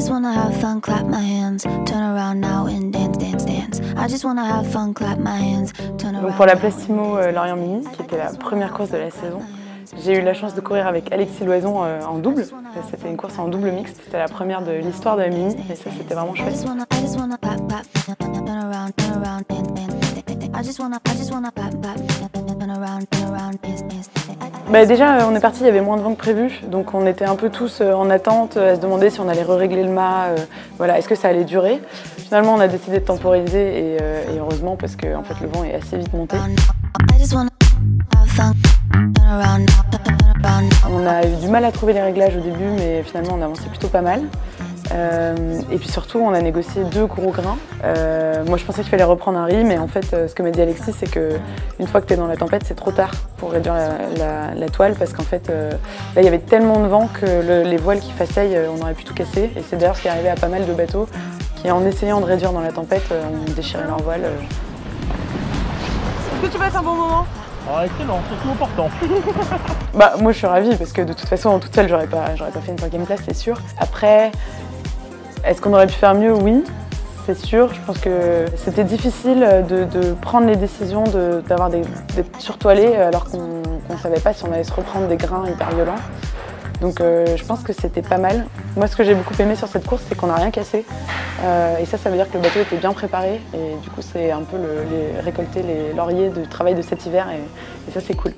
just wanna have fun, clap my hands, turn around now and dance, dance, dance. I just wanna have fun, clap my hands, turn around. Donc pour la Plastimo Lorient Mini, qui était la première course de la saison, j'ai eu la chance de courir avec Alexis Loison en double. C'était une course en double mixte, c'était la première de l'histoire de la Mini et ça c'était vraiment chouette. Déjà on est parti, il y avait moins de vent que prévu, donc on était un peu tous en attente à se demander si on allait régler le mât, voilà, est-ce que ça allait durer. Finalement on a décidé de temporiser et heureusement parce que en fait, le vent est assez vite monté. On a eu du mal à trouver les réglages au début, mais finalement on avançait plutôt pas mal. Et puis surtout, on a négocié 2 gros grains. Moi, je pensais qu'il fallait reprendre un riz, mais en fait, ce que m'a dit Alexis, c'est qu'une fois que tu es dans la tempête, c'est trop tard pour réduire la toile, parce qu'en fait, là, il y avait tellement de vent que les voiles qui façaillent, on aurait pu tout casser. Et c'est d'ailleurs ce qui est arrivé à pas mal de bateaux, qui en essayant de réduire dans la tempête, ont déchiré leur voile. Est-ce que tu passes un bon moment? Ah, excellent, surtout au portant. Moi je suis ravie parce que de toute façon, toute seule, j'aurais pas fait une 5e place, c'est sûr. Après, est-ce qu'on aurait pu faire mieux? Oui, c'est sûr. Je pense que c'était difficile de prendre les décisions, d'être surtoilé alors qu'on ne savait pas si on allait se reprendre des grains hyper violents. Donc je pense que c'était pas mal. Moi, ce que j'ai beaucoup aimé sur cette course, c'est qu'on n'a rien cassé. Et ça veut dire que le bateau était bien préparé. Et du coup, c'est un peu récolter les lauriers du travail de cet hiver. Et ça, c'est cool.